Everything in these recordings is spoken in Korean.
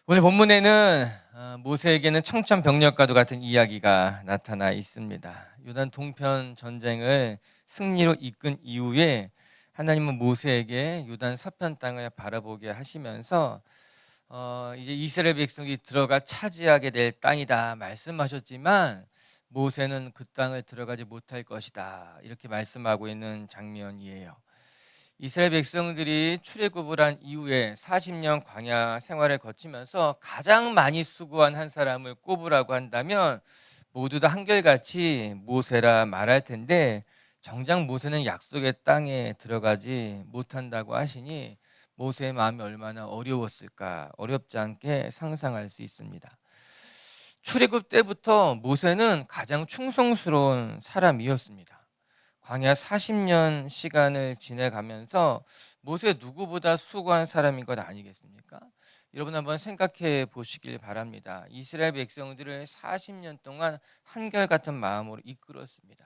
오늘 본문에는 모세에게는 청천벽력과도 같은 이야기가 나타나 있습니다. 요단 동편 전쟁을 승리로 이끈 이후에 하나님은 모세에게 요단 서편 땅을 바라보게 하시면서 이제 이스라엘 백성이 들어가 차지하게 될 땅이다 말씀하셨지만 모세는 그 땅을 들어가지 못할 것이다 이렇게 말씀하고 있는 장면이에요. 이스라엘 백성들이 출애굽을 한 이후에 40년 광야 생활을 거치면서 가장 많이 수고한 한 사람을 꼽으라고 한다면 모두 다 한결같이 모세라 말할 텐데 정작 모세는 약속의 땅에 들어가지 못한다고 하시니 모세의 마음이 얼마나 어려웠을까 어렵지 않게 상상할 수 있습니다. 출애굽 때부터 모세는 가장 충성스러운 사람이었습니다. 광야 40년 시간을 지내가면서 모세 누구보다 수고한 사람인 것 아니겠습니까? 여러분 한번 생각해 보시길 바랍니다. 이스라엘 백성들을 40년 동안 한결같은 마음으로 이끌었습니다.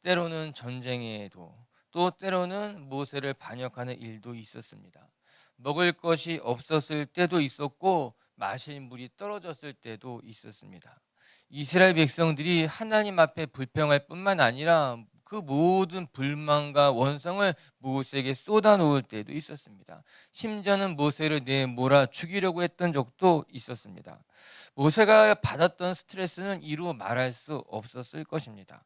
때로는 전쟁에도 또 때로는 모세를 반역하는 일도 있었습니다. 먹을 것이 없었을 때도 있었고 마실 물이 떨어졌을 때도 있었습니다. 이스라엘 백성들이 하나님 앞에 불평할 뿐만 아니라 그 모든 불만과 원성을 모세에게 쏟아놓을 때도 있었습니다. 심지어는 모세를 내몰아 죽이려고 했던 적도 있었습니다. 모세가 받았던 스트레스는 이루 말할 수 없었을 것입니다.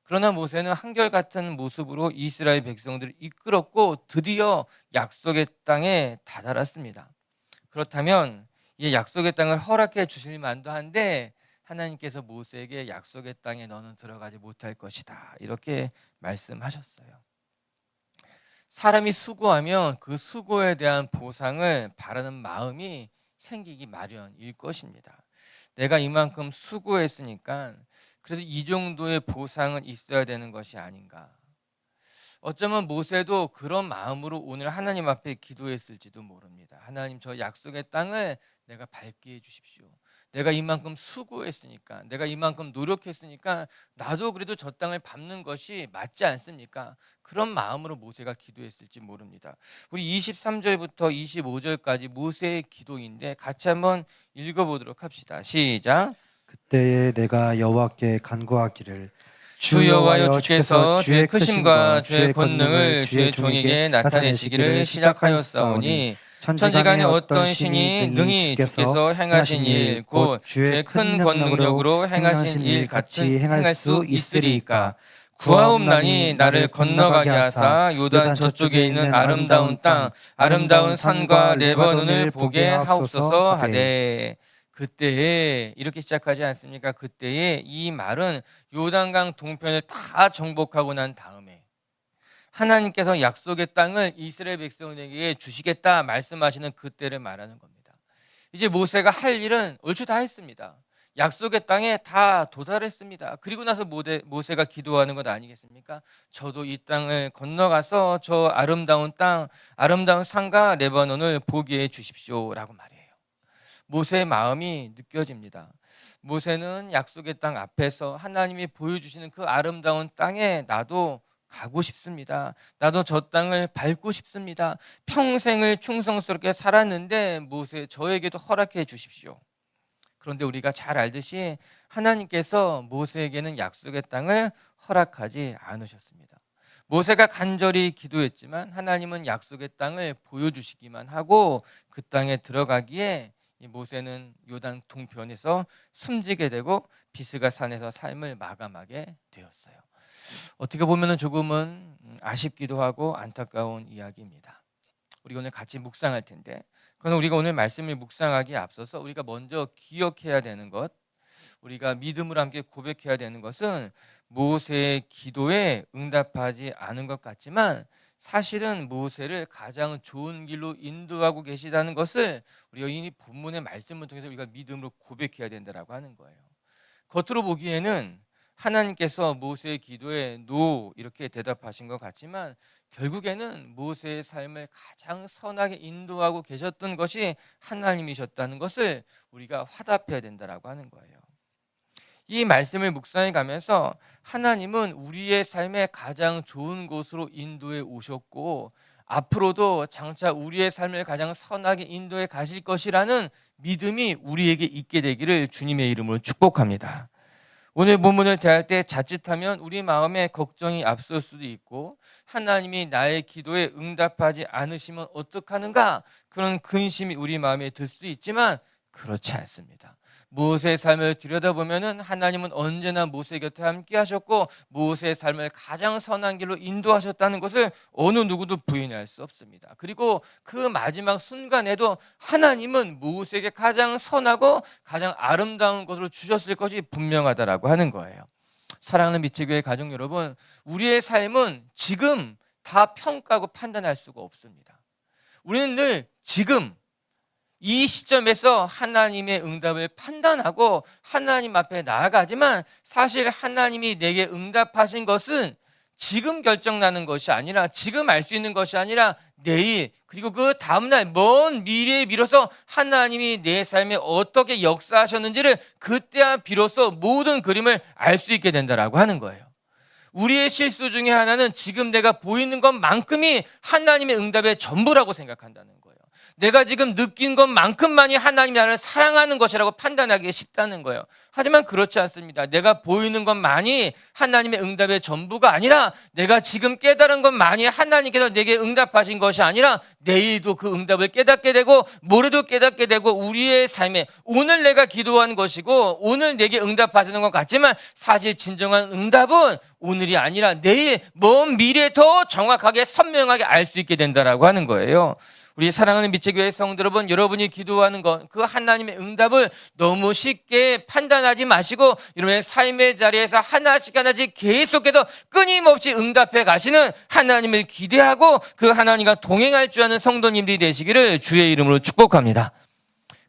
그러나 모세는 한결같은 모습으로 이스라엘 백성들을 이끌었고 드디어 약속의 땅에 다다랐습니다. 그렇다면 이 약속의 땅을 허락해 주실 만도 한데 하나님께서 모세에게 약속의 땅에 너는 들어가지 못할 것이다 이렇게 말씀하셨어요. 사람이 수고하면 그 수고에 대한 보상을 바라는 마음이 생기기 마련일 것입니다. 내가 이만큼 수고했으니까 그래도 이 정도의 보상은 있어야 되는 것이 아닌가. 어쩌면 모세도 그런 마음으로 오늘 하나님 앞에 기도했을지도 모릅니다. 하나님, 저 약속의 땅을 내가 밟게 해주십시오. 내가 이만큼 수고했으니까, 내가 이만큼 노력했으니까 나도 그래도 저 땅을 밟는 것이 맞지 않습니까? 그런 마음으로 모세가 기도했을지 모릅니다. 우리 23절부터 25절까지 모세의 기도인데 같이 한번 읽어보도록 합시다. 시작. 그때에 내가 여호와께 간구하기를 주 여호와여, 주께서 주의 크심과 주의 권능을 주의 종에게 나타내시기를 시작하였사오니 천지간에 어떤 신이 능히 주께서 행하신 일 곧 주의 큰 권능력으로 행하신 일 같이 행할 수 있으리이까. 구하옵나니 나를 건너가게 하사 요단 저쪽에 있는 아름다운 땅 아름다운 산과 레바논을 보게 하옵소서 하되. 그때에 이렇게 시작하지 않습니까? 그때에 이 말은 요단강 동편을 다 정복하고 난 다음에 하나님께서 약속의 땅을 이스라엘 백성에게 주시겠다 말씀하시는 그때를 말하는 겁니다. 이제 모세가 할 일은 얼추 다 했습니다. 약속의 땅에 다 도달했습니다. 그리고 나서 모세가 기도하는 것 아니겠습니까? 저도 이 땅을 건너가서 저 아름다운 땅, 아름다운 산과 레바논을 보게 해 주십시오라고 말해요. 모세의 마음이 느껴집니다. 모세는 약속의 땅 앞에서 하나님이 보여주시는 그 아름다운 땅에 나도 가고 싶습니다. 나도 저 땅을 밟고 싶습니다. 평생을 충성스럽게 살았는데 모세 저에게도 허락해 주십시오. 그런데 우리가 잘 알듯이 하나님께서 모세에게는 약속의 땅을 허락하지 않으셨습니다. 모세가 간절히 기도했지만 하나님은 약속의 땅을 보여주시기만 하고 그 땅에 들어가기에 이 모세는 요단 동편에서 숨지게 되고 비스가 산에서 삶을 마감하게 되었어요. 어떻게 보면 조금은 아쉽기도 하고 안타까운 이야기입니다. 우리 오늘 같이 묵상할 텐데, 그러나 우리가 오늘 말씀을 묵상하기에 앞서서 우리가 먼저 기억해야 되는 것, 우리가 믿음으로 함께 고백해야 되는 것은 모세의 기도에 응답하지 않은 것 같지만 사실은 모세를 가장 좋은 길로 인도하고 계시다는 것을 우리가 이 본문의 말씀을 통해서 우리가 믿음으로 고백해야 된다라고 하는 거예요. 겉으로 보기에는 하나님께서 모세의 기도에 노 이렇게 대답하신 것 같지만 결국에는 모세의 삶을 가장 선하게 인도하고 계셨던 것이 하나님이셨다는 것을 우리가 화답해야 된다라고 하는 거예요. 이 말씀을 묵상해 가면서 하나님은 우리의 삶의 가장 좋은 곳으로 인도해 오셨고 앞으로도 장차 우리의 삶을 가장 선하게 인도해 가실 것이라는 믿음이 우리에게 있게 되기를 주님의 이름으로 축복합니다. 오늘 본문을 대할 때 자칫하면 우리 마음에 걱정이 앞설 수도 있고 하나님이 나의 기도에 응답하지 않으시면 어떡하는가 그런 근심이 우리 마음에 들 수도 있지만 그렇지 않습니다. 모세의 삶을 들여다보면 하나님은 언제나 모세 곁에 함께 하셨고 모세의 삶을 가장 선한 길로 인도하셨다는 것을 어느 누구도 부인할 수 없습니다. 그리고 그 마지막 순간에도 하나님은 모세에게 가장 선하고 가장 아름다운 것으로 주셨을 것이 분명하다라고 하는 거예요. 사랑하는 미치교회 가족 여러분, 우리의 삶은 지금 다 평가하고 판단할 수가 없습니다. 우리는 늘 지금 이 시점에서 하나님의 응답을 판단하고 하나님 앞에 나아가지만 사실 하나님이 내게 응답하신 것은 지금 결정나는 것이 아니라 지금 알 수 있는 것이 아니라 내일 그리고 그 다음날 먼 미래에 미뤄서 하나님이 내 삶에 어떻게 역사하셨는지를 그때야 비로소 모든 그림을 알 수 있게 된다라고 하는 거예요. 우리의 실수 중에 하나는 지금 내가 보이는 것만큼이 하나님의 응답의 전부라고 생각한다는 거예요. 내가 지금 느낀 것만큼만이 하나님이 나를 사랑하는 것이라고 판단하기 쉽다는 거예요. 하지만 그렇지 않습니다. 내가 보이는 것만이 하나님의 응답의 전부가 아니라 내가 지금 깨달은 것만이 하나님께서 내게 응답하신 것이 아니라 내일도 그 응답을 깨닫게 되고 모레도 깨닫게 되고 우리의 삶에 오늘 내가 기도한 것이고 오늘 내게 응답하시는 것 같지만 사실 진정한 응답은 오늘이 아니라 내일 먼 미래에 더 정확하게 선명하게 알 수 있게 된다라고 하는 거예요. 우리 사랑하는 미치교회 성도 여러분, 여러분이 기도하는 것, 그 하나님의 응답을 너무 쉽게 판단하지 마시고 여러분의 삶의 자리에서 하나씩 계속해서 끊임없이 응답해 가시는 하나님을 기대하고 그 하나님과 동행할 줄 아는 성도님들이 되시기를 주의 이름으로 축복합니다.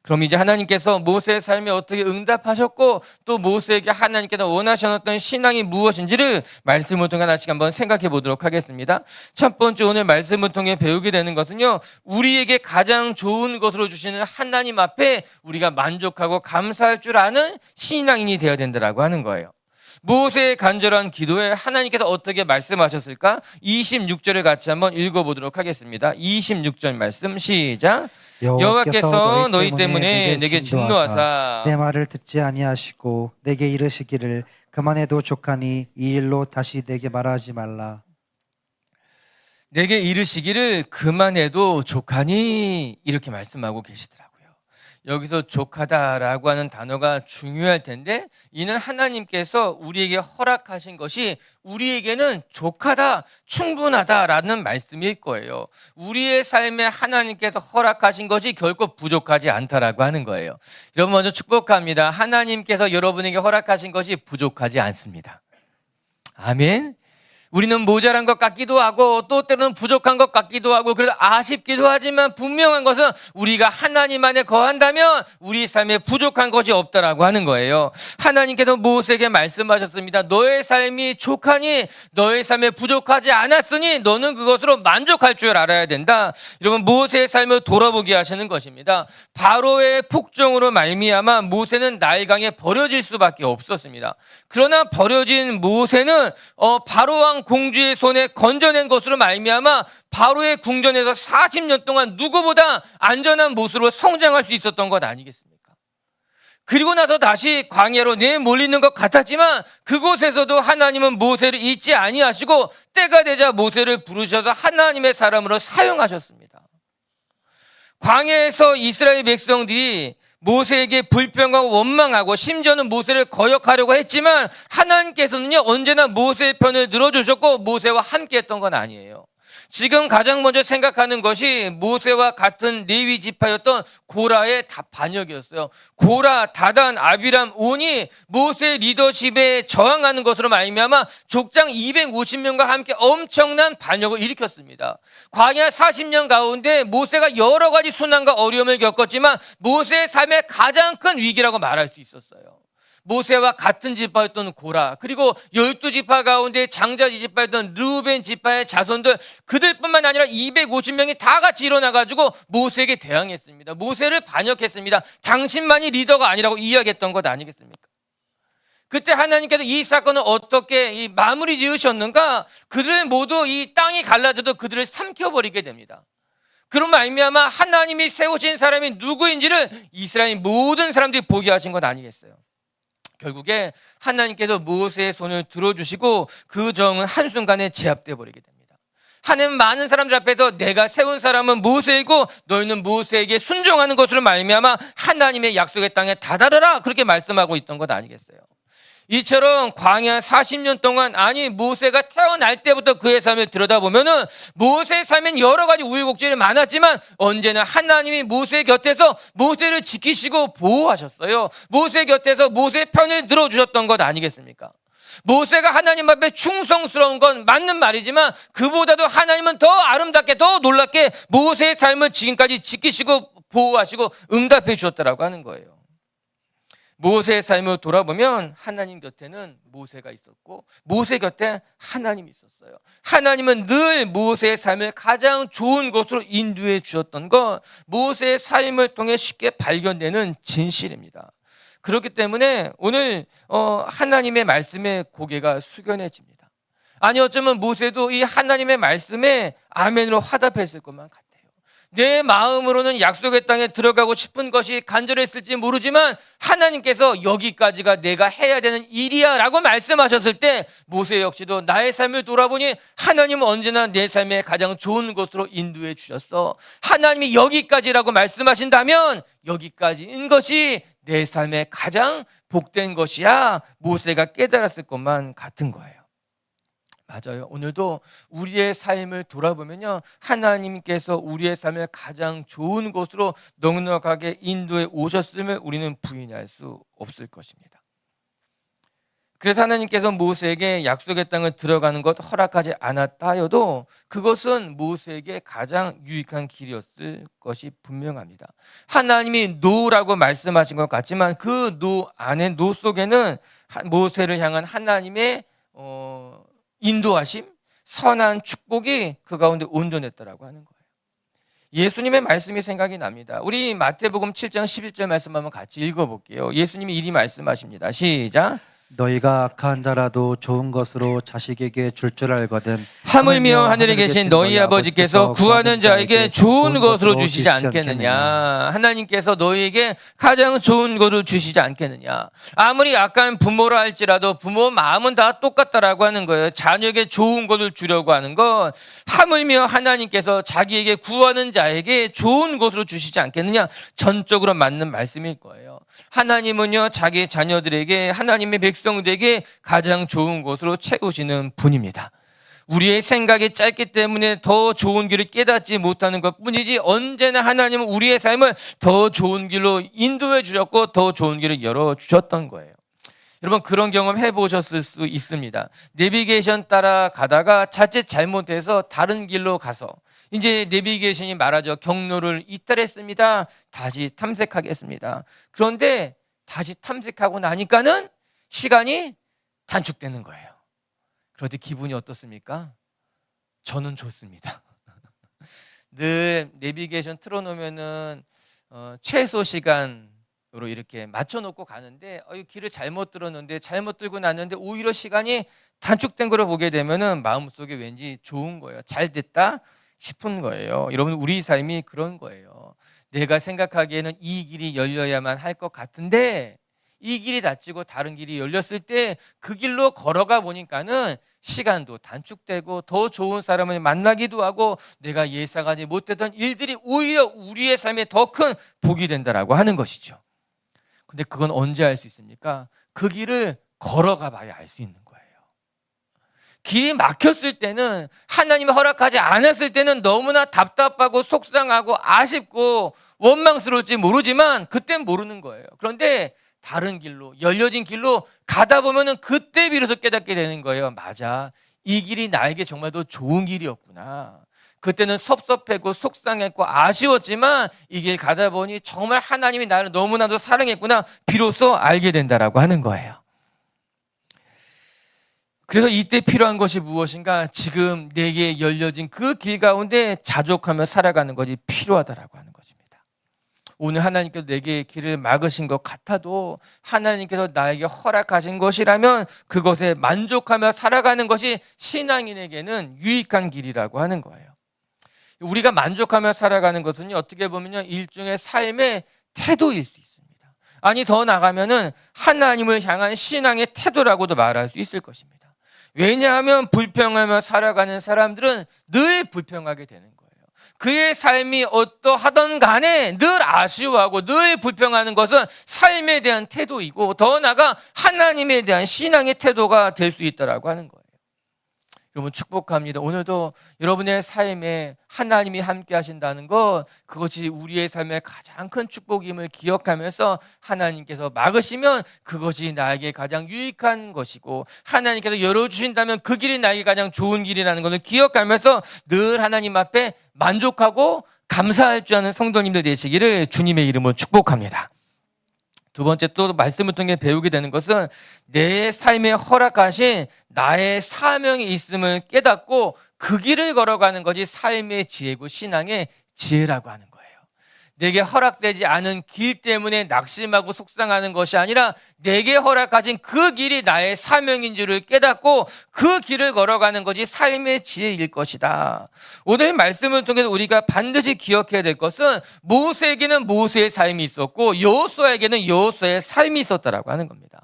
그럼 이제 하나님께서 모세의 삶에 어떻게 응답하셨고 또 모세에게 하나님께서 원하셨던 신앙이 무엇인지를 말씀을 통해 하나씩 한번 생각해 보도록 하겠습니다. 첫 번째 오늘 말씀을 통해 배우게 되는 것은요, 우리에게 가장 좋은 것으로 주시는 하나님 앞에 우리가 만족하고 감사할 줄 아는 신앙인이 되어야 된다라고 하는 거예요. 모세의 간절한 기도에 하나님께서 어떻게 말씀하셨을까? 26절을 같이 한번 읽어보도록 하겠습니다. 26절 말씀 시작. 여호와께서 너희 때문에 내게 진노하사 내 말을 듣지 아니하시고 내게 이르시기를 그만해도 족하니 이 일로 다시 내게 말하지 말라. 내게 이르시기를 그만해도 족하니 이렇게 말씀하고 계시더라고요. 여기서 족하다라고 하는 단어가 중요할 텐데 이는 하나님께서 우리에게 허락하신 것이 우리에게는 족하다, 충분하다라는 말씀일 거예요. 우리의 삶에 하나님께서 허락하신 것이 결코 부족하지 않다라고 하는 거예요. 여러분 먼저 축복합니다. 하나님께서 여러분에게 허락하신 것이 부족하지 않습니다. 아멘. 우리는 모자란 것 같기도 하고 또 때로는 부족한 것 같기도 하고 그래서 아쉽기도 하지만 분명한 것은 우리가 하나님 안에 거한다면 우리 삶에 부족한 것이 없다라고 하는 거예요. 하나님께서 모세에게 말씀하셨습니다. 너의 삶이 족하니 너의 삶에 부족하지 않았으니 너는 그것으로 만족할 줄 알아야 된다. 여러분 모세의 삶을 돌아보게 하시는 것입니다. 바로의 폭정으로 말미암아 모세는 나일강에 버려질 수밖에 없었습니다. 그러나 버려진 모세는 바로왕 공주의 손에 건져낸 것으로 말미암아 바로의 궁전에서 40년 동안 누구보다 안전한 모습으로 성장할 수 있었던 것 아니겠습니까? 그리고 나서 다시 광야로 내몰리는 것 같았지만 그곳에서도 하나님은 모세를 잊지 아니하시고 때가 되자 모세를 부르셔서 하나님의 사람으로 사용하셨습니다. 광야에서 이스라엘 백성들이 모세에게 불평하고 원망하고 심지어는 모세를 거역하려고 했지만 하나님께서는요 언제나 모세의 편을 들어주셨고 모세와 함께 했던 건 아니에요. 지금 가장 먼저 생각하는 것이 모세와 같은 레위 지파였던 고라의 반역이었어요. 고라, 다단, 아비람, 온이 모세의 리더십에 저항하는 것으로 말미암아 족장 250명과 함께 엄청난 반역을 일으켰습니다. 광야 40년 가운데 모세가 여러 가지 순환과 어려움을 겪었지만 모세의 삶의 가장 큰 위기라고 말할 수 있었어요. 모세와 같은 지파였던 고라, 그리고 12지파 가운데 장자지 지파였던 르우벤 지파의 자손들, 그들뿐만 아니라 250명이 다 같이 일어나가지고 모세에게 대항했습니다. 모세를 반역했습니다. 당신만이 리더가 아니라고 이야기했던 것 아니겠습니까? 그때 하나님께서 이 사건을 어떻게 마무리 지으셨는가? 그들 모두 이 땅이 갈라져도 그들을 삼켜버리게 됩니다. 그런 말미암아 하나님이 세우신 사람이 누구인지를 이스라엘 모든 사람들이 보게 하신 것 아니겠어요? 결국에 하나님께서 모세의 손을 들어주시고 그 정은 한순간에 제압되어 버리게 됩니다. 하나님 많은 사람들 앞에서 내가 세운 사람은 모세이고 너희는 모세에게 순종하는 것으로 말미암아 하나님의 약속의 땅에 다다르라, 그렇게 말씀하고 있던 것 아니겠어요? 이처럼 광야 40년 동안, 아니 모세가 태어날 때부터 그의 삶을 들여다보면은 모세의 삶엔 여러 가지 우여곡절이 많았지만 언제나 하나님이 모세 곁에서 모세를 지키시고 보호하셨어요. 모세 곁에서 모세의 편을 들어주셨던 것 아니겠습니까? 모세가 하나님 앞에 충성스러운 건 맞는 말이지만 그보다도 하나님은 더 아름답게, 더 놀랍게 모세의 삶을 지금까지 지키시고 보호하시고 응답해 주셨다라고 하는 거예요. 모세의 삶을 돌아보면 하나님 곁에는 모세가 있었고 모세 곁에 하나님이 있었어요. 하나님은 늘 모세의 삶을 가장 좋은 곳으로 인도해 주셨던 것, 모세의 삶을 통해 쉽게 발견되는 진실입니다. 그렇기 때문에 오늘 하나님의 말씀에 고개가 숙연해집니다. 아니 어쩌면 모세도 이 하나님의 말씀에 아멘으로 화답했을 것만 같아요. 내 마음으로는 약속의 땅에 들어가고 싶은 것이 간절했을지 모르지만 하나님께서 여기까지가 내가 해야 되는 일이야 라고 말씀하셨을 때 모세 역시도 나의 삶을 돌아보니 하나님은 언제나 내 삶의 가장 좋은 곳으로 인도해 주셨어. 하나님이 여기까지라고 말씀하신다면 여기까지인 것이 내 삶의 가장 복된 것이야, 모세가 깨달았을 것만 같은 거예요. 맞아요. 오늘도 우리의 삶을 돌아보면요, 하나님께서 우리의 삶을 가장 좋은 곳으로 넉넉하게 인도해 오셨음을 우리는 부인할 수 없을 것입니다. 그래서 하나님께서 모세에게 약속의 땅을 들어가는 것 허락하지 않았다 하여도 그것은 모세에게 가장 유익한 길이었을 것이 분명합니다. 하나님이 노라고 말씀하신 것 같지만 그 노 안에, 노 속에는 모세를 향한 하나님의 인도하심, 선한 축복이 그 가운데 온전했다라고 하는 거예요. 예수님의 말씀이 생각이 납니다. 우리 마태복음 7장 11절 말씀 한번 같이 읽어볼게요. 예수님이 이리 말씀하십니다. 시작. 너희가 악한 자라도 좋은 것으로 자식에게 줄 줄 알거든 하물며 하늘에 계신 너희 아버지께서 구하는 자에게 좋은 것으로 주시지 않겠느냐. 하나님께서 너희에게 가장 좋은 것을 주시지 않겠느냐. 아무리 약한 부모라 할지라도 부모 마음은 다 똑같다라고 하는 거예요. 자녀에게 좋은 것을 주려고 하는 것, 하물며 하나님께서 자기에게 구하는 자에게 좋은 것으로 주시지 않겠느냐, 전적으로 맞는 말씀일 거예요. 하나님은요, 자기 자녀들에게, 하나님의 백성들에게 가장 좋은 것으로 채우시는 분입니다. 우리의 생각이 짧기 때문에 더 좋은 길을 깨닫지 못하는 것 뿐이지 언제나 하나님은 우리의 삶을 더 좋은 길로 인도해 주셨고 더 좋은 길을 열어주셨던 거예요. 여러분, 그런 경험 해보셨을 수 있습니다. 내비게이션 따라 가다가 자칫 잘못해서 다른 길로 가서 이제 내비게이션이 말하죠. 경로를 이탈했습니다. 다시 탐색하겠습니다. 그런데 다시 탐색하고 나니까는 시간이 단축되는 거예요. 그런데 기분이 어떻습니까? 저는 좋습니다. 늘 내비게이션 틀어놓으면은 최소 시간으로 이렇게 맞춰놓고 가는데 길을 잘못 들었는데, 잘못 들고 났는데 오히려 시간이 단축된 걸 보게 되면은 마음속에 왠지 좋은 거예요. 잘 됐다 싶은 거예요. 여러분, 우리 삶이 그런 거예요. 내가 생각하기에는 이 길이 열려야만 할 것 같은데 이 길이 닫히고 다른 길이 열렸을 때 그 길로 걸어가 보니까는 시간도 단축되고 더 좋은 사람을 만나기도 하고 내가 예상하지 못했던 일들이 오히려 우리의 삶에 더 큰 복이 된다라고 하는 것이죠. 근데 그건 언제 알 수 있습니까? 그 길을 걸어가 봐야 알 수 있는 거예요. 길이 막혔을 때는, 하나님이 허락하지 않았을 때는 너무나 답답하고 속상하고 아쉽고 원망스러울지 모르지만 그땐 모르는 거예요. 그런데 다른 길로, 열려진 길로 가다 보면은 그때 비로소 깨닫게 되는 거예요. 맞아, 이 길이 나에게 정말 더 좋은 길이었구나. 그때는 섭섭했고 속상했고 아쉬웠지만 이 길 가다 보니 정말 하나님이 나를 너무나도 사랑했구나, 비로소 알게 된다라고 하는 거예요. 그래서 이때 필요한 것이 무엇인가? 지금 내게 열려진 그 길 가운데 자족하며 살아가는 것이 필요하다라고 하는 것입니다. 오늘 하나님께서 내게 길을 막으신 것 같아도 하나님께서 나에게 허락하신 것이라면 그것에 만족하며 살아가는 것이 신앙인에게는 유익한 길이라고 하는 거예요. 우리가 만족하며 살아가는 것은 어떻게 보면요, 일종의 삶의 태도일 수 있습니다. 아니, 더 나가면은 하나님을 향한 신앙의 태도라고도 말할 수 있을 것입니다. 왜냐하면 불평하며 살아가는 사람들은 늘 불평하게 되는 거예요. 그의 삶이 어떠하던 간에 늘 아쉬워하고 늘 불평하는 것은 삶에 대한 태도이고, 더 나아가 하나님에 대한 신앙의 태도가 될 수 있다라고 하는 거예요. 여러분, 축복합니다. 오늘도 여러분의 삶에 하나님이 함께 하신다는 것, 그것이 우리의 삶의 가장 큰 축복임을 기억하면서 하나님께서 막으시면 그것이 나에게 가장 유익한 것이고, 하나님께서 열어주신다면 그 길이 나에게 가장 좋은 길이라는 것을 기억하면서 늘 하나님 앞에 만족하고 감사할 줄 아는 성도님들 되시기를 주님의 이름으로 축복합니다. 두 번째, 또 말씀을 통해 배우게 되는 것은 내 삶에 허락하신 나의 사명이 있음을 깨닫고 그 길을 걸어가는 것이 삶의 지혜고 신앙의 지혜라고 하는 거예요. 내게 허락되지 않은 길 때문에 낙심하고 속상하는 것이 아니라 내게 허락하신 그 길이 나의 사명인 줄을 깨닫고 그 길을 걸어가는 것이 삶의 지혜일 것이다. 오늘 말씀을 통해서 우리가 반드시 기억해야 될 것은 모세에게는 모세의 삶이 있었고 여호수아에게는 여호수아의 삶이 있었다라고 하는 겁니다.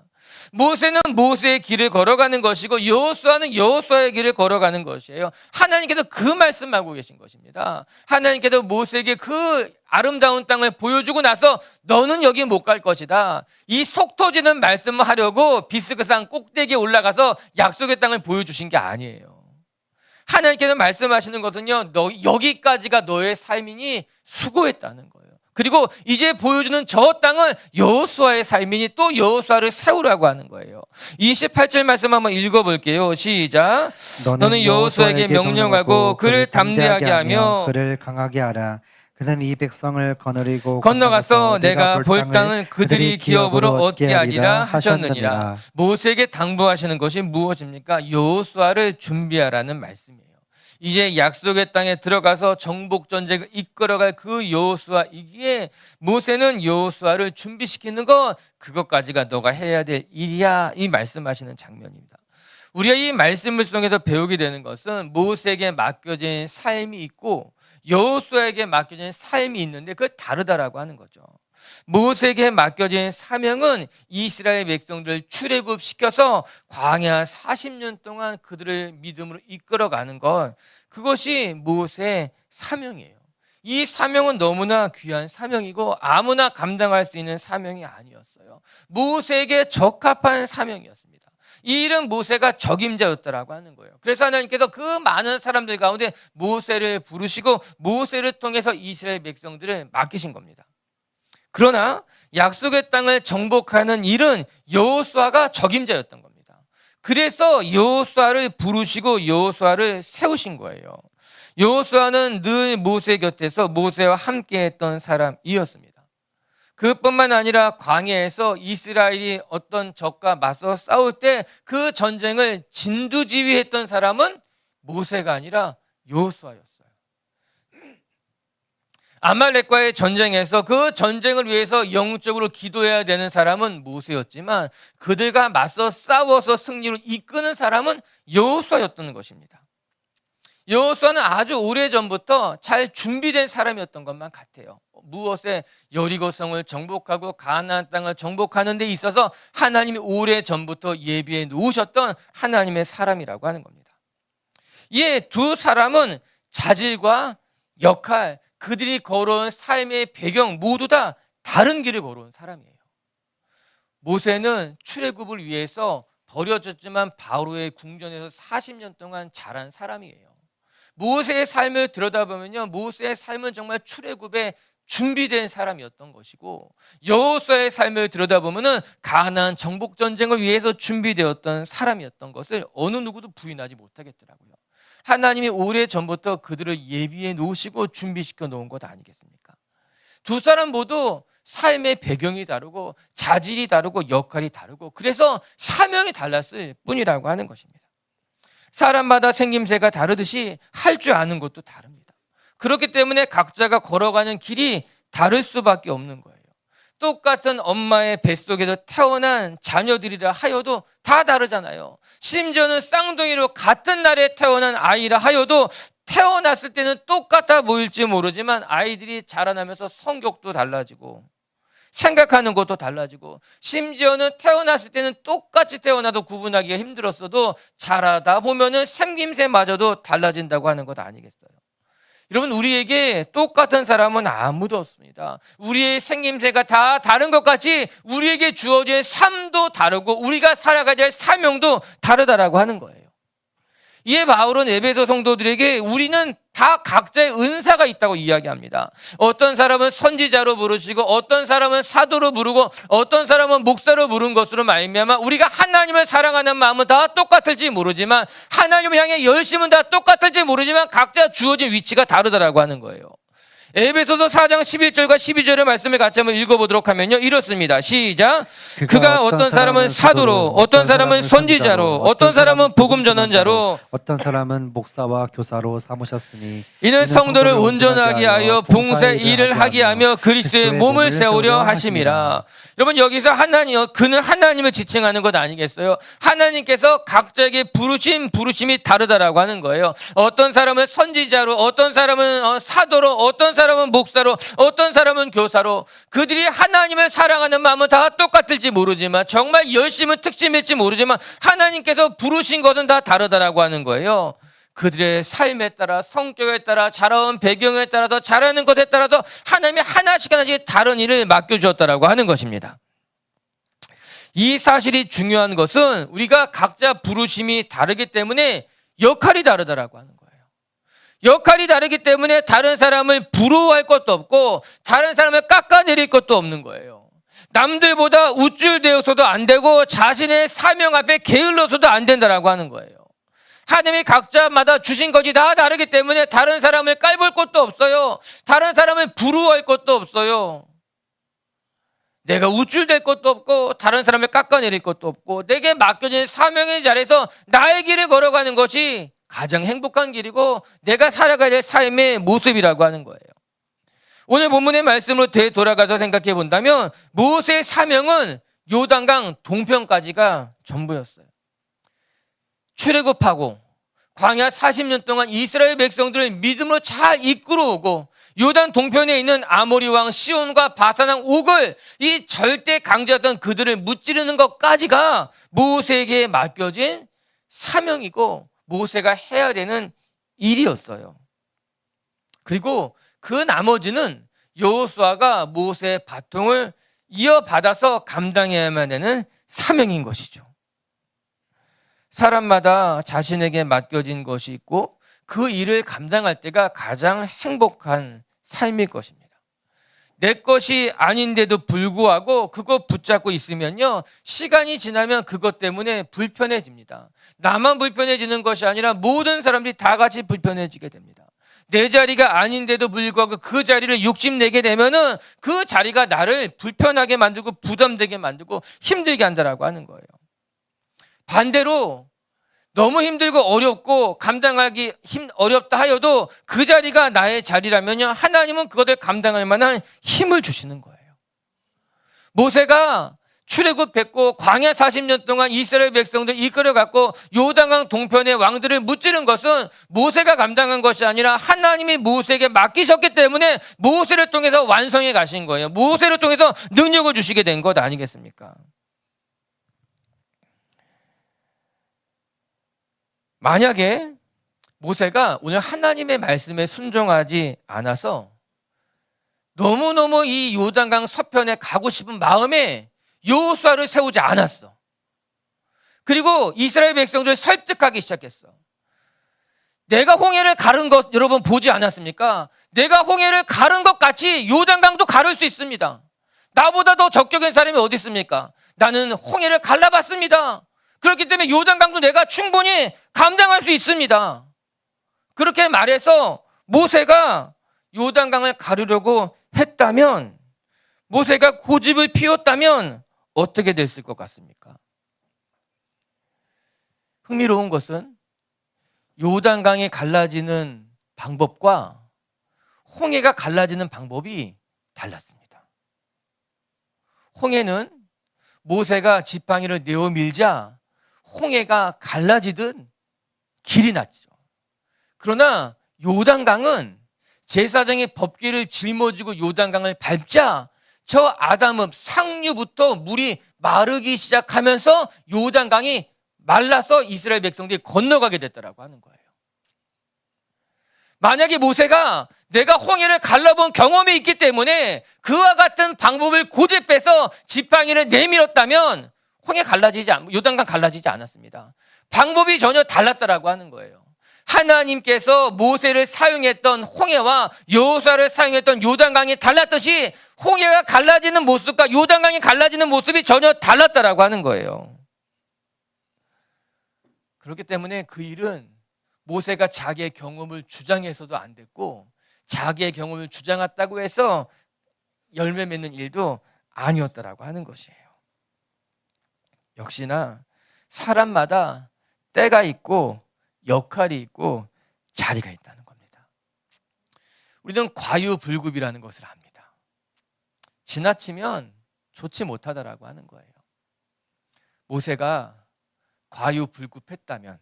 모세는 모세의 길을 걸어가는 것이고 여호수아는 여호수아의 길을 걸어가는 것이에요. 하나님께서 그 말씀하고 계신 것입니다. 하나님께서 모세에게 그 아름다운 땅을 보여주고 나서 너는 여기 못 갈 것이다, 이 속 터지는 말씀을 하려고 비스그산 꼭대기에 올라가서 약속의 땅을 보여주신 게 아니에요. 하나님께서 말씀하시는 것은요, 너 여기까지가 너의 삶이니 수고했다는 거예요. 그리고 이제 보여주는 저 땅은 여호수아의 삶이니 또 여호수아를 세우라고 하는 거예요. 28절 말씀 한번 읽어볼게요. 시작. 너는 여호수아에게 명령하고 그를 담대하게 하며 그를 강하게 하라. 그는 이 백성을 거느리고 건너가서 내가 볼 땅을 그들이 기업으로 얻게 하리라 하셨느니라. 모세에게 당부하시는 것이 무엇입니까? 여호수아를 준비하라는 말씀이에요. 이제 약속의 땅에 들어가서 정복 전쟁을 이끌어갈 그 여호수아이기에 모세는 여호수아를 준비시키는 것, 그것까지가 너가 해야 될 일이야, 이 말씀하시는 장면입니다. 우리가 이 말씀을 통해서 배우게 되는 것은 모세에게 맡겨진 삶이 있고 여호수아에게 맡겨진 삶이 있는데 그 다르다라고 하는 거죠. 모세에게 맡겨진 사명은 이스라엘 백성들을 출애굽시켜서 광야 40년 동안 그들을 믿음으로 이끌어가는 것, 그것이 모세의 사명이에요. 이 사명은 너무나 귀한 사명이고 아무나 감당할 수 있는 사명이 아니었어요. 모세에게 적합한 사명이었습니다. 이 일은 모세가 적임자였다라고 하는 거예요. 그래서 하나님께서 그 많은 사람들 가운데 모세를 부르시고 모세를 통해서 이스라엘 백성들을 맡기신 겁니다. 그러나 약속의 땅을 정복하는 일은 여호수아가 적임자였던 겁니다. 그래서 여호수아를 부르시고 여호수아를 세우신 거예요. 여호수아는 늘 모세 곁에서 모세와 함께했던 사람이었습니다. 그뿐만 아니라 광야에서 이스라엘이 어떤 적과 맞서 싸울 때 그 전쟁을 진두지휘했던 사람은 모세가 아니라 여호수아였어요. 아말렉과의 전쟁에서 그 전쟁을 위해서 영적으로 기도해야 되는 사람은 모세였지만 그들과 맞서 싸워서 승리로 이끄는 사람은 여호수아였던 것입니다. 여호수아는 아주 오래전부터 잘 준비된 사람이었던 것만 같아요. 무엇에? 여리고성을 정복하고 가나안 땅을 정복하는 데 있어서 하나님이 오래전부터 예비해 놓으셨던 하나님의 사람이라고 하는 겁니다. 이 두 사람은 자질과 역할, 그들이 걸어온 삶의 배경 모두 다 다른 길을 걸어온 사람이에요. 모세는 출애굽을 위해서 버려졌지만 바로의 궁전에서 40년 동안 자란 사람이에요. 모세의 삶을 들여다보면요, 모세의 삶은 정말 출애굽에 준비된 사람이었던 것이고, 여호수아의 삶을 들여다보면은 가나안 정복 전쟁을 위해서 준비되었던 사람이었던 것을 어느 누구도 부인하지 못하겠더라고요. 하나님이 오래전부터 그들을 예비해 놓으시고 준비시켜 놓은 것 아니겠습니까? 두 사람 모두 삶의 배경이 다르고 자질이 다르고 역할이 다르고 그래서 사명이 달랐을 뿐이라고 하는 것입니다. 사람마다 생김새가 다르듯이 할 줄 아는 것도 다릅니다. 그렇기 때문에 각자가 걸어가는 길이 다를 수밖에 없는 거예요. 똑같은 엄마의 뱃속에서 태어난 자녀들이라 하여도 다 다르잖아요. 심지어는 쌍둥이로 같은 날에 태어난 아이라 하여도 태어났을 때는 똑같아 보일지 모르지만 아이들이 자라나면서 성격도 달라지고 생각하는 것도 달라지고 심지어는 태어났을 때는 똑같이 태어나도 구분하기가 힘들었어도 자라다 보면은 생김새마저도 달라진다고 하는 것 아니겠어요? 여러분, 우리에게 똑같은 사람은 아무도 없습니다. 우리의 생김새가 다 다른 것 같이 우리에게 주어진 삶도 다르고 우리가 살아가야 될 사명도 다르다라고 하는 거예요. 이에 바울은 에베소 성도들에게 우리는 다 각자의 은사가 있다고 이야기합니다. 어떤 사람은 선지자로 부르시고 어떤 사람은 사도로 부르고 어떤 사람은 목사로 부른 것으로 말미암아 우리가 하나님을 사랑하는 마음은 다 똑같을지 모르지만 하나님을 향해 열심은 다 똑같을지 모르지만 각자 주어진 위치가 다르다라고 하는 거예요. 에베소서 4장 11절과 12절의 말씀을 같이 한번 읽어보도록 하면요, 이렇습니다. 시작. 그가 어떤 사람은 사도로, 어떤 사람은 선지자로, 어떤 사람은 복음 전환자로, 어떤 사람은 목사와 교사로 삼으셨으니 이는 성도를 온전하게 하여 봉사의 일을 하게 하며 그리스도의 몸을 세우려 하심이라. 여러분, 여기서 그는 하나님을 지칭하는 것 아니겠어요? 하나님께서 각자에게 부르심이 다르다라고 하는 거예요. 어떤 사람은 선지자로, 어떤 사람은 사도로, 어떤 사람은 목사로, 어떤 사람은 교사로, 그들이 하나님을 사랑하는 마음은 다 똑같을지 모르지만 정말 열심은 특심일지 모르지만 하나님께서 부르신 것은 다 다르다라고 하는 거예요. 그들의 삶에 따라, 성격에 따라, 자라온 배경에 따라서, 잘하는 것에 따라서 하나님이 하나씩 다른 일을 맡겨주었다라고 하는 것입니다. 이 사실이 중요한 것은 우리가 각자 부르심이 다르기 때문에 역할이 다르다라고 하는 거예요. 역할이 다르기 때문에 다른 사람을 부러워할 것도 없고 다른 사람을 깎아내릴 것도 없는 거예요. 남들보다 우쭐대어서도 안 되고 자신의 사명 앞에 게을러서도 안 된다라고 하는 거예요. 하나님이 각자마다 주신 것이 다 다르기 때문에 다른 사람을 깔볼 것도 없어요. 다른 사람을 부러워할 것도 없어요. 내가 우쭐댈 것도 없고 다른 사람을 깎아내릴 것도 없고 내게 맡겨진 사명의 자리에서 나의 길을 걸어가는 것이 가장 행복한 길이고 내가 살아가야 될 삶의 모습이라고 하는 거예요. 오늘 본문의 말씀으로 되돌아가서 생각해 본다면 모세의 사명은 요단강 동편까지가 전부였어요. 출애굽하고 광야 40년 동안 이스라엘 백성들을 믿음으로 잘 이끌어오고 요단 동편에 있는 아모리 왕 시온과 바산 왕 옥을 이 절대 강자였던 그들을 무찌르는 것까지가 모세에게 맡겨진 사명이고 모세가 해야 되는 일이었어요. 그리고 그 나머지는 여호수아가 모세의 바통을 이어받아서 감당해야만 되는 사명인 것이죠. 사람마다 자신에게 맡겨진 것이 있고 그 일을 감당할 때가 가장 행복한 삶일 것입니다. 내 것이 아닌데도 불구하고 그거 붙잡고 있으면요, 시간이 지나면 그것 때문에 불편해집니다. 나만 불편해지는 것이 아니라 모든 사람들이 다 같이 불편해지게 됩니다. 내 자리가 아닌데도 불구하고 그 자리를 욕심내게 되면은 그 자리가 나를 불편하게 만들고 부담되게 만들고 힘들게 한다라고 하는 거예요. 반대로 너무 힘들고 어렵고 감당하기 어렵다 하여도 그 자리가 나의 자리라면요, 하나님은 그것을 감당할 만한 힘을 주시는 거예요. 모세가 출애굽했고 광야 40년 동안 이스라엘 백성들 이끌어갔고 요단강 동편의 왕들을 무찌른 것은 모세가 감당한 것이 아니라 하나님이 모세에게 맡기셨기 때문에 모세를 통해서 완성해 가신 거예요. 모세를 통해서 능력을 주시게 된 것 아니겠습니까? 만약에 모세가 오늘 하나님의 말씀에 순종하지 않아서 너무너무 이 요단강 서편에 가고 싶은 마음에 여호수아를 세우지 않았어. 그리고 이스라엘 백성들을 설득하기 시작했어. 내가 홍해를 가른 것 여러분 보지 않았습니까? 내가 홍해를 가른 것 같이 요단강도 가를 수 있습니다. 나보다 더 적격인 사람이 어디 있습니까? 나는 홍해를 갈라봤습니다. 그렇기 때문에 요단강도 내가 충분히 감당할 수 있습니다. 그렇게 말해서 모세가 요단강을 가르려고 했다면, 모세가 고집을 피웠다면 어떻게 됐을 것 같습니까? 흥미로운 것은 요단강이 갈라지는 방법과 홍해가 갈라지는 방법이 달랐습니다. 홍해는 모세가 지팡이를 내어 밀자 홍해가 갈라지듯 길이 났죠. 그러나 요단강은 제사장의 법궤를 짊어지고 요단강을 밟자 저 아담읍 상류부터 물이 마르기 시작하면서 요단강이 말라서 이스라엘 백성들이 건너가게 됐다라고 하는 거예요. 만약에 모세가 내가 홍해를 갈라본 경험이 있기 때문에 그와 같은 방법을 고집해서 지팡이를 내밀었다면 요단강 갈라지지 않았습니다. 방법이 전혀 달랐다라고 하는 거예요. 하나님께서 모세를 사용했던 홍해와 여호수아를 사용했던 요단강이 달랐듯이 홍해가 갈라지는 모습과 요단강이 갈라지는 모습이 전혀 달랐다라고 하는 거예요. 그렇기 때문에 그 일은 모세가 자기의 경험을 주장해서도 안 됐고 자기의 경험을 주장했다고 해서 열매 맺는 일도 아니었다라고 하는 것이에요. 역시나 사람마다 때가 있고 역할이 있고 자리가 있다는 겁니다. 우리는 과유불급이라는 것을 압니다. 지나치면 좋지 못하다라고 하는 거예요. 모세가 과유불급했다면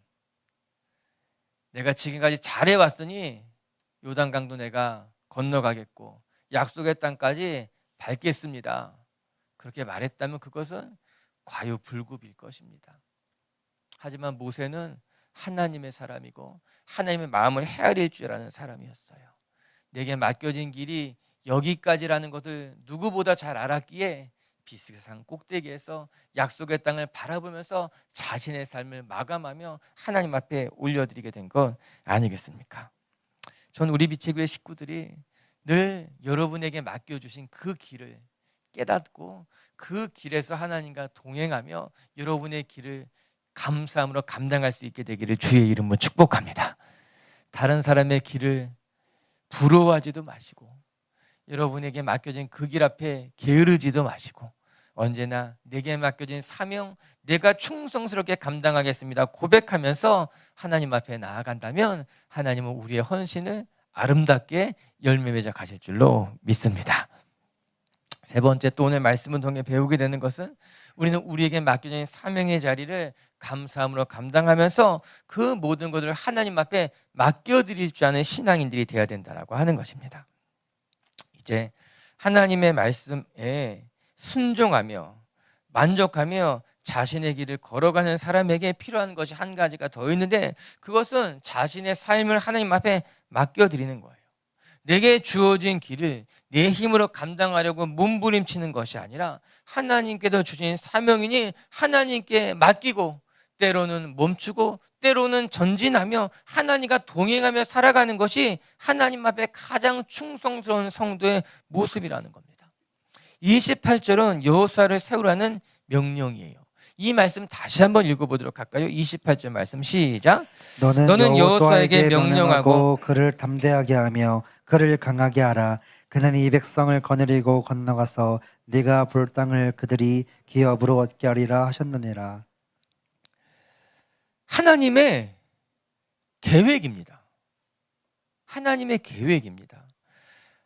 내가 지금까지 잘해왔으니 요단강도 내가 건너가겠고 약속의 땅까지 밟겠습니다. 그렇게 말했다면 그것은 과유불급일 것입니다. 하지만 모세는 하나님의 사람이고 하나님의 마음을 헤아릴 줄 아는 사람이었어요. 내게 맡겨진 길이 여기까지라는 것을 누구보다 잘 알았기에 비스산 꼭대기에서 약속의 땅을 바라보면서 자신의 삶을 마감하며 하나님 앞에 올려드리게 된 것 아니겠습니까? 전 우리 비치교회 식구들이 늘 여러분에게 맡겨주신 그 길을 깨닫고 그 길에서 하나님과 동행하며 여러분의 길을 감사함으로 감당할 수 있게 되기를 주의 이름으로 축복합니다. 다른 사람의 길을 부러워하지도 마시고 여러분에게 맡겨진 그 길 앞에 게으르지도 마시고 언제나 내게 맡겨진 사명 내가 충성스럽게 감당하겠습니다 고백하면서 하나님 앞에 나아간다면 하나님은 우리의 헌신을 아름답게 열매 맺어 가실 줄로 믿습니다. 세 번째, 또 오늘 말씀을 통해 배우게 되는 것은 우리는 우리에게 맡겨진 사명의 자리를 감사함으로 감당하면서 그 모든 것을 하나님 앞에 맡겨드릴 줄 아는 신앙인들이 되어야 된다고 하는 것입니다. 이제 하나님의 말씀에 순종하며 만족하며 자신의 길을 걸어가는 사람에게 필요한 것이 한 가지가 더 있는데 그것은 자신의 삶을 하나님 앞에 맡겨드리는 거예요. 내게 주어진 길을 내 힘으로 감당하려고 몸부림치는 것이 아니라 하나님께서 주신 사명이니 하나님께 맡기고 때로는 멈추고 때로는 전진하며 하나님과 동행하며 살아가는 것이 하나님 앞에 가장 충성스러운 성도의 모습이라는 겁니다. 28절은 여호수아를 세우라는 명령이에요. 이 말씀 다시 한번 읽어보도록 할까요? 28절 말씀 시작. 너는 여호수아에게 명령하고 그를 담대하게 하며 그를 강하게 하라. 그는 이 백성을 거느리고 건너가서 네가 볼 땅을 그들이 기업으로 얻게 하리라 하셨느니라. 하나님의 계획입니다. 하나님의 계획입니다.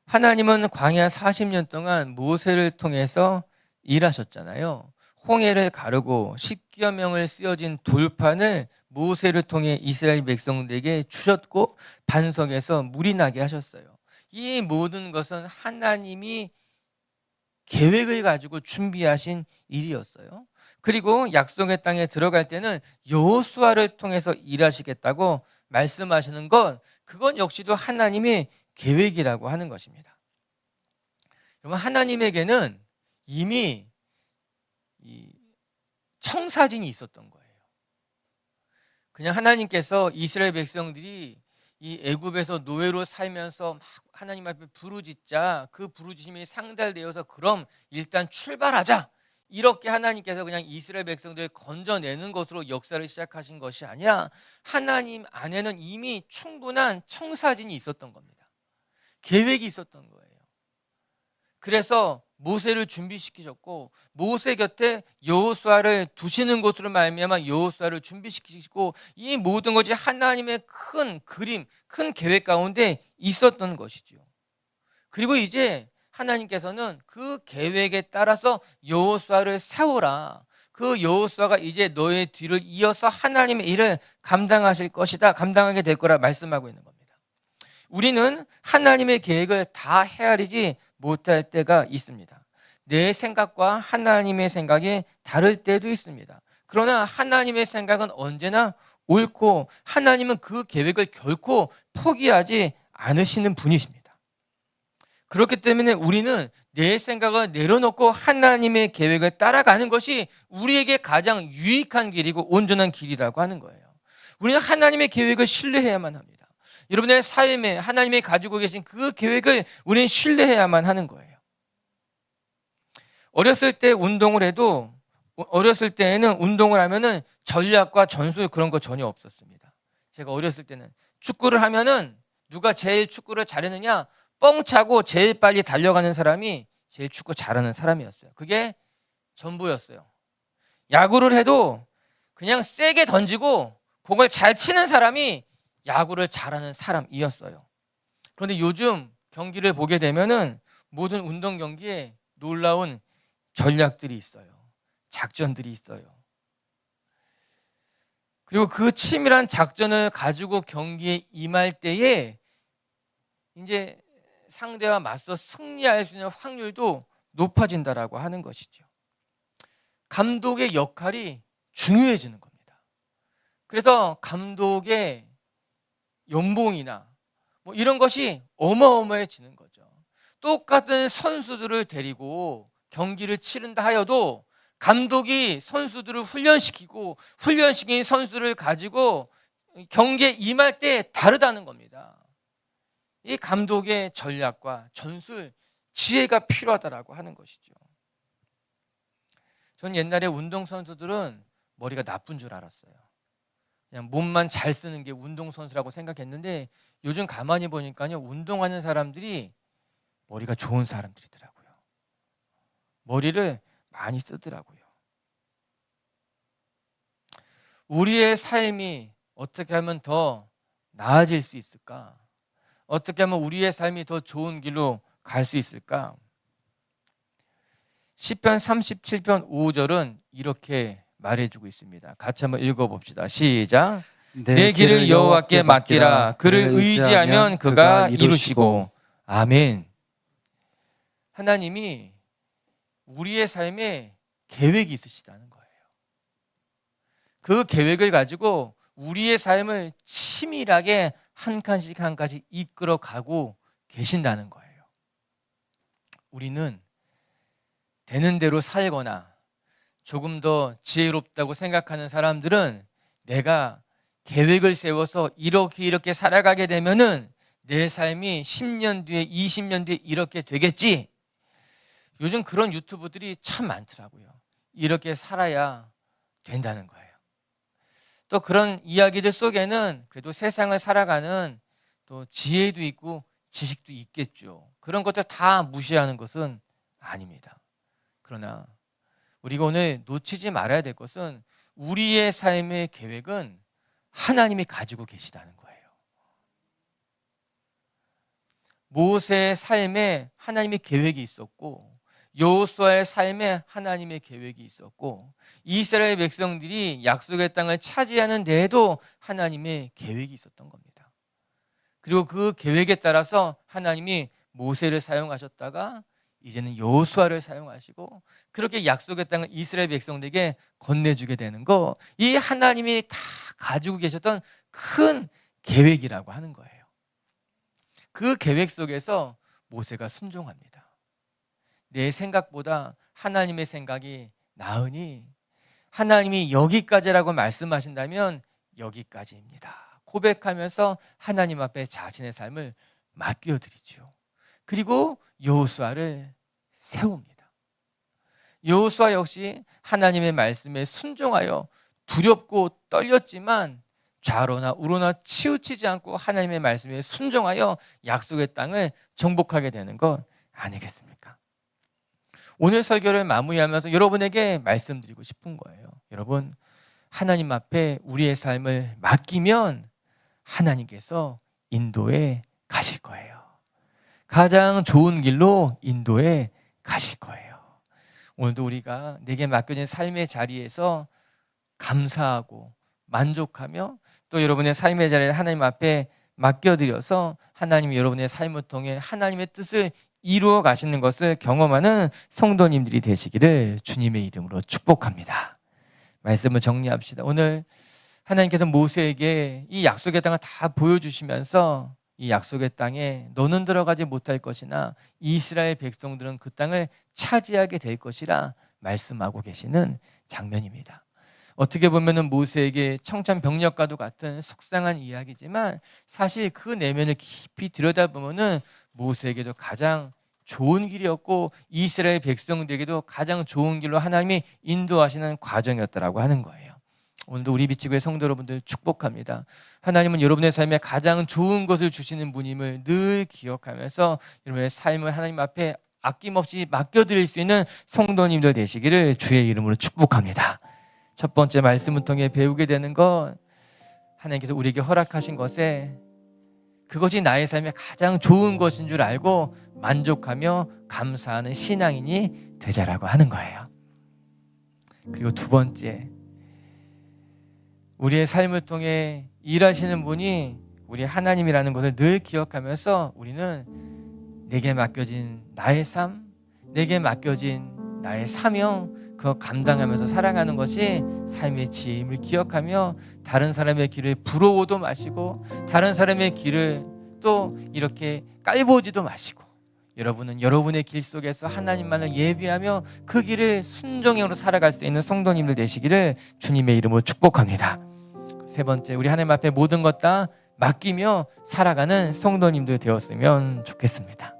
하나님은 광야 40년 동안 모세를 통해서 일하셨잖아요. 홍해를 가르고 10여 명을 쓰여진 돌판을 모세를 통해 이스라엘 백성들에게 주셨고 반석에서 물이 나게 하셨어요. 이 모든 것은 하나님이 계획을 가지고 준비하신 일이었어요. 그리고 약속의 땅에 들어갈 때는 여호수아를 통해서 일하시겠다고 말씀하시는 것, 그건 역시도 하나님의 계획이라고 하는 것입니다. 여러분, 하나님에게는 이미 청사진이 있었던 거예요. 그냥 하나님께서 이스라엘 백성들이 이 애굽에서 노예로 살면서 막 하나님 앞에 부르짖자 그 부르짖음이 상달되어서 그럼 일단 출발하자, 이렇게 하나님께서 그냥 이스라엘 백성들을 건져내는 것으로 역사를 시작하신 것이 아니라 하나님 안에는 이미 충분한 청사진이 있었던 겁니다. 계획이 있었던 거예요. 그래서 모세를 준비시키셨고 모세 곁에 여호수아를 두시는 것으로 말미암아 여호수아를 준비시키시고 이 모든 것이 하나님의 큰 그림, 큰 계획 가운데 있었던 것이죠. 그리고 이제 하나님께서는 그 계획에 따라서 여호수아를 세우라. 그 여호수아가 이제 너의 뒤를 이어서 하나님의 일을 감당하실 것이다. 감당하게 될 거라 말씀하고 있는 겁니다. 우리는 하나님의 계획을 다 헤아리지 못할 때가 있습니다. 내 생각과 하나님의 생각이 다를 때도 있습니다. 그러나 하나님의 생각은 언제나 옳고 하나님은 그 계획을 결코 포기하지 않으시는 분이십니다. 그렇기 때문에 우리는 내 생각을 내려놓고 하나님의 계획을 따라가는 것이 우리에게 가장 유익한 길이고 온전한 길이라고 하는 거예요. 우리는 하나님의 계획을 신뢰해야만 합니다. 여러분의 삶에 하나님이 가지고 계신 그 계획을 우리는 신뢰해야만 하는 거예요. 어렸을 때 운동을 해도 어렸을 때에는 운동을 하면은 전략과 전술 그런 거 전혀 없었습니다. 제가 어렸을 때는 축구를 하면은 누가 제일 축구를 잘했느냐, 뻥 차고 제일 빨리 달려가는 사람이 제일 축구 잘하는 사람이었어요. 그게 전부였어요. 야구를 해도 그냥 세게 던지고 공을 잘 치는 사람이 야구를 잘하는 사람이었어요. 그런데 요즘 경기를 보게 되면은 모든 운동 경기에 놀라운 전략들이 있어요. 작전들이 있어요. 그리고 그 치밀한 작전을 가지고 경기에 임할 때에 이제 상대와 맞서 승리할 수 있는 확률도 높아진다라고 하는 것이죠. 감독의 역할이 중요해지는 겁니다. 그래서 감독의 연봉이나 뭐 이런 것이 어마어마해지는 거죠. 똑같은 선수들을 데리고 경기를 치른다 하여도 감독이 선수들을 훈련시키고 훈련시킨 선수를 가지고 경기에 임할 때 다르다는 겁니다. 이 감독의 전략과 전술, 지혜가 필요하다라고 하는 것이죠. 전 옛날에 운동선수들은 머리가 나쁜 줄 알았어요. 그냥 몸만 잘 쓰는 게 운동선수라고 생각했는데 요즘 가만히 보니까요, 운동하는 사람들이 머리가 좋은 사람들이더라고요. 머리를 많이 쓰더라고요. 우리의 삶이 어떻게 하면 더 나아질 수 있을까? 어떻게 하면 우리의 삶이 더 좋은 길로 갈 수 있을까? 시편 37편 5절은 이렇게 말해주고 있습니다. 같이 한번 읽어봅시다. 시작. 내 길을 여호와께 맡기라. 그를 의지하면 그가 이루시고. 아멘. 하나님이 우리의 삶에 계획이 있으시다는 거예요. 그 계획을 가지고 우리의 삶을 치밀하게 한 칸씩 한 칸씩 이끌어 가고 계신다는 거예요. 우리는 되는 대로 살거나 조금 더 지혜롭다고 생각하는 사람들은 내가 계획을 세워서 이렇게 살아가게 되면은 내 삶이 10년 뒤에 20년 뒤에 이렇게 되겠지. 요즘 그런 유튜브들이 참 많더라고요. 이렇게 살아야 된다는 거예요. 또 그런 이야기들 속에는 그래도 세상을 살아가는 또 지혜도 있고 지식도 있겠죠. 그런 것들 다 무시하는 것은 아닙니다. 그러나 우리가 오늘 놓치지 말아야 될 것은 우리의 삶의 계획은 하나님이 가지고 계시다는 거예요. 모세의 삶에 하나님의 계획이 있었고 여호수아의 삶에 하나님의 계획이 있었고 이스라엘 백성들이 약속의 땅을 차지하는 데에도 하나님의 계획이 있었던 겁니다. 그리고 그 계획에 따라서 하나님이 모세를 사용하셨다가 이제는 여호수아를 사용하시고 그렇게 약속의 땅을 이스라엘 백성들에게 건네주게 되는 거, 이 하나님이 다 가지고 계셨던 큰 계획이라고 하는 거예요. 그 계획 속에서 모세가 순종합니다. 내 생각보다 하나님의 생각이 나으니 하나님이 여기까지라고 말씀하신다면 여기까지입니다 고백하면서 하나님 앞에 자신의 삶을 맡겨드리죠. 그리고 여호수아를 세웁니다. 여호수아 역시 하나님의 말씀에 순종하여 두렵고 떨렸지만 좌로나 우로나 치우치지 않고 하나님의 말씀에 순종하여 약속의 땅을 정복하게 되는 것 아니겠습니까? 오늘 설교를 마무리하면서 여러분에게 말씀드리고 싶은 거예요. 여러분, 하나님 앞에 우리의 삶을 맡기면 하나님께서 인도해 가실 거예요. 가장 좋은 길로 인도해 가실 거예요. 오늘도 우리가 내게 맡겨진 삶의 자리에서 감사하고 만족하며 또 여러분의 삶의 자리를 하나님 앞에 맡겨드려서 하나님이 여러분의 삶을 통해 하나님의 뜻을 이루어 가시는 것을 경험하는 성도님들이 되시기를 주님의 이름으로 축복합니다. 말씀을 정리합시다. 오늘 하나님께서 모세에게 이 약속의 땅을 다 보여주시면서 이 약속의 땅에 너는 들어가지 못할 것이나 이스라엘 백성들은 그 땅을 차지하게 될 것이라 말씀하고 계시는 장면입니다. 어떻게 보면 모세에게 청천벽력과도 같은 속상한 이야기지만 사실 그 내면을 깊이 들여다보면 모세에게도 가장 좋은 길이었고 이스라엘 백성들에게도 가장 좋은 길로 하나님이 인도하시는 과정이었다라고 하는 거예요. 오늘도 우리 비치교회 성도 여러분들 축복합니다. 하나님은 여러분의 삶에 가장 좋은 것을 주시는 분임을 늘 기억하면서 여러분의 삶을 하나님 앞에 아낌없이 맡겨드릴 수 있는 성도님들 되시기를 주의 이름으로 축복합니다. 첫 번째 말씀을 통해 배우게 되는 건 하나님께서 우리에게 허락하신 것에 그것이 나의 삶에 가장 좋은 것인 줄 알고 만족하며 감사하는 신앙인이 되자라고 하는 거예요. 그리고 두 번째, 우리의 삶을 통해 일하시는 분이 우리 하나님이라는 것을 늘 기억하면서 우리는 내게 맡겨진 나의 삶, 내게 맡겨진 나의 사명, 그거 감당하면서 살아가는 것이 삶의 지혜임을 기억하며 다른 사람의 길을 부러워도 마시고 다른 사람의 길을 또 이렇게 깔보지도 마시고 여러분은 여러분의 길 속에서 하나님만을 예비하며 그 길을 순종으로 살아갈 수 있는 성도님들 되시기를 주님의 이름으로 축복합니다. 세 번째, 우리 하나님 앞에 모든 것 다 맡기며 살아가는 성도님들 되었으면 좋겠습니다.